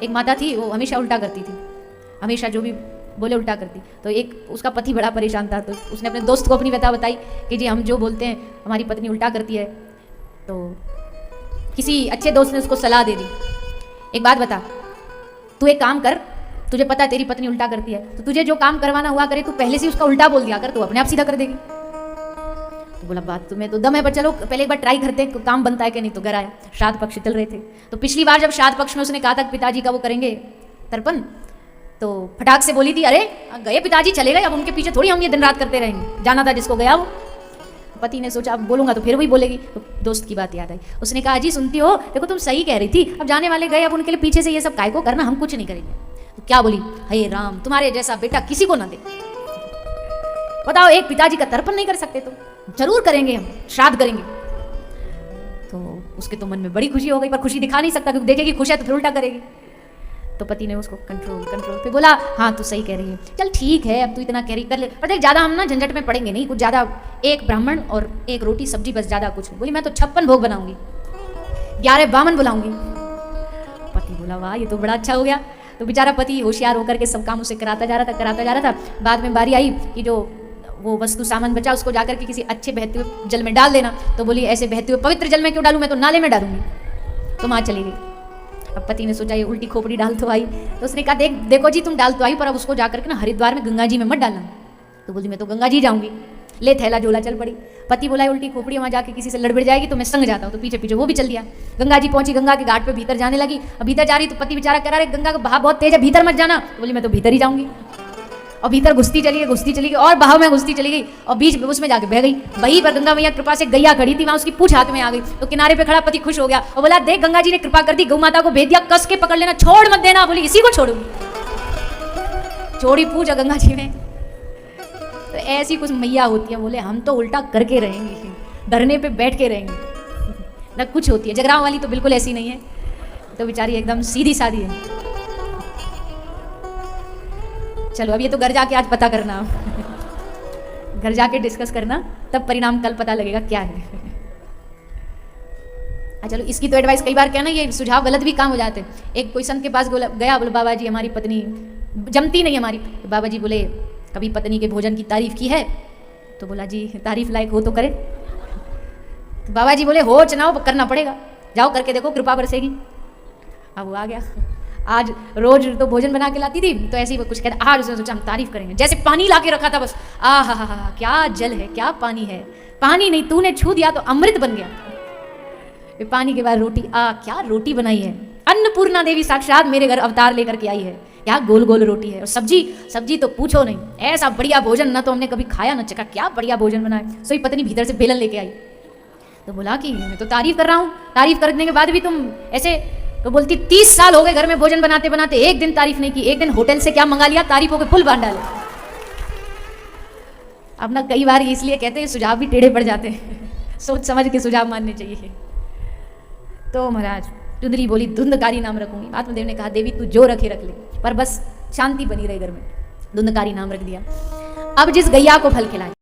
एक माता थी, वो हमेशा उल्टा करती थी, हमेशा जो भी बोले उल्टा करती। तो एक उसका पति बड़ा परेशान था, तो उसने अपने दोस्त को अपनी व्यथा बताई कि जी हम जो बोलते हैं हमारी पत्नी उल्टा करती है। तो किसी अच्छे दोस्त ने उसको सलाह दे दी, एक बात बता, तू एक काम कर, तुझे पता है तेरी पत्नी उल्टा करती है, तो तुझे जो काम करवाना हुआ करे तू पहले से उसका उल्टा बोल दिया कर, तू अपने आप सीधा कर देगी। तो बोला बात तुम्हें तो दम है, पर चलो पहले एक बार ट्राई करते हैं काम बनता है कि नहीं। तो घर आया, श्राद्ध पक्ष चल रहे थे। तो पिछली बार जब श्राद्ध पक्ष में उसने कहा था पिताजी का वो करेंगे तर्पण, तो फटाक से बोली थी अरे गए पिताजी चले गए, अब उनके पीछे थोड़ी हम ये दिन रात करते रहेंगे, जाना था जिसको गया वो। पति ने सोचा अब बोलूंगा तो फिर वही बोलेगी। तो दोस्त की बात याद आई, उसने कहा जी सुनती हो, देखो तुम सही कह रही थी, अब जाने वाले गए, अब उनके लिए पीछे से ये सब काय को करना, हम कुछ नहीं करेंगे। तो क्या बोली, हे राम तुम्हारे जैसा बेटा किसी को ना दे। बताओ एक पिताजी का तर्पण नहीं कर सकते तो जरूर करेंगे, हम श्राद्ध करेंगे। तो उसके तो मन में बड़ी खुशी हो गई, पर खुशी दिखा नहीं सकता क्योंकि देखेगी खुश है तो फिर उल्टा करेगी। तो पति ने उसको कंट्रोल पे बोला हाँ तू सही कह रही है, चल ठीक है अब तू इतना कह रही कर ले, पर देख ज्यादा हम ना झंझट में पड़ेंगे नहीं, कुछ ज्यादा, एक ब्राह्मण और एक रोटी सब्जी बस, ज्यादा कुछ नहीं। बोली मैं तो 56 भोग बनाऊंगी, 11 बामन बुलाऊंगी। पति बोला वाह ये तो बड़ा अच्छा हो गया। तो बेचारा पति होशियार होकर के सब काम उसे कराता जा रहा था। बाद में बारी आई कि जो वो वस्तु सामान बचा उसको जाकर के किसी अच्छे बहते हुए जल में डाल देना। तो बोली ऐसे बहते हुए पवित्र जल में क्यों डालूं, मैं तो नाले में डालूंगी। तो माँ चली गई। अब पति ने सोचा ये उल्टी खोपड़ी डाल तो आई, तो उसने कहा देखो जी तुम डाल तो आई, पर अब उसको जाकर के ना हरिद्वार में गंगा जी में मत डालना। तो बोली मैं तो गंगा जी जाऊंगी, ले थैला झोला चल पड़ी। पति बोला उल्टी खोपड़ी वहाँ जाके किसी से लड़बड़ जाएगी तो मैं संग जाता हूँ। तो पीछे पीछे वो भी चल दिया। गंगा जी पहुंची, गंगा के घाट पे भीतर जाने लगी। अब भीतर जा रही तो पति बेचारा कह रहा है गंगा का बहाव बहुत तेज है, भीतर मत जाना। तो बोली मैं तो भीतर ही जाऊंगी। और भीतर घुसती चली गई और बहाव में घुसती चली गई और बीच में उसमें जाके बह गई। वहीं पर गंगा मैया कृपा से गैया खड़ी थी, वहां उसकी पूंछ हाथ में आ गई। तो किनारे पे खड़ा पति खुश हो गया और बोला देख गंगा जी ने कृपा कर दी, गौ माता को भेज दिया, कस के पकड़ लेना, छोड़ मत देना। बोली इसी को छोड़ूंगी। छोड़ी पूछ गंगा जी ने। तो ऐसी कुछ मैया होती है, बोले हम तो उल्टा करके रहेंगे, धरने पे बैठ के रहेंगे ना कुछ होती है। जगरांव वाली तो बिल्कुल ऐसी नहीं है, तो बेचारी एकदम सीधी सादी है। चलो अब ये तो घर जाके आज पता करना, घर जाके डिस्कस करना, तब परिणाम कल पता लगेगा क्या है। चलो इसकी तो एडवाइस कई बार क्या ना ये सुझाव गलत भी काम हो जाते हैं। एक कोई संत के पास गया, बोले बाबा जी हमारी पत्नी जमती नहीं हमारी। तो बाबा जी बोले कभी पत्नी के भोजन की तारीफ की है? तो बोला जी तारीफ लायक हो तो करे। तो बाबा जी बोले हो चनाओ करना पड़ेगा, जाओ करके देखो कृपा बरसेगी। अब वो आ गया, आज रोज तो भोजन बना के लाती थी, तो ऐसे ही वो कुछ कहता, आज उसने सोचा हम तारीफ करेंगे। जैसे पानी ला के रखा था बस, हा क्या जल है, क्या पानी है, पानी नहीं तूने छू दिया तो अमृत बन गया। फिर पानी के बाद रोटी, क्या रोटी बनाई है, अन्नपूर्णा देवी साक्षात मेरे घर अवतार लेकर के आई है, क्या गोल गोल रोटी है। और सब्जी तो पूछो नहीं, ऐसा बढ़िया भोजन ना तो हमने कभी खाया ना चखा, क्या बढ़िया भोजन बनाया। सोई पत्नी भीतर से बेलन लेके आई। तो बोला कि मैं तो तारीफ कर रहा हूँ, तारीफ करने के बाद भी तुम ऐसे। तो बोलती 30 साल हो गए घर में भोजन बनाते बनाते, एक दिन तारीफ नहीं की, एक दिन होटल से क्या मंगा लिया, तारीफों के फुल बांध डाले। अब ना कई बार इसलिए कहते हैं सुझाव भी टेढ़े पड़ जाते हैं, सोच समझ के सुझाव मानने चाहिए। तो महाराज टुंदरी बोली धुंधकारी नाम रखूंगी। आत्मदेव ने कहा देवी तू जो रखे रख ले, पर बस शांति बनी रहे घर में। धुंधकारी नाम रख दिया। अब जिस गैया को फल खिलाए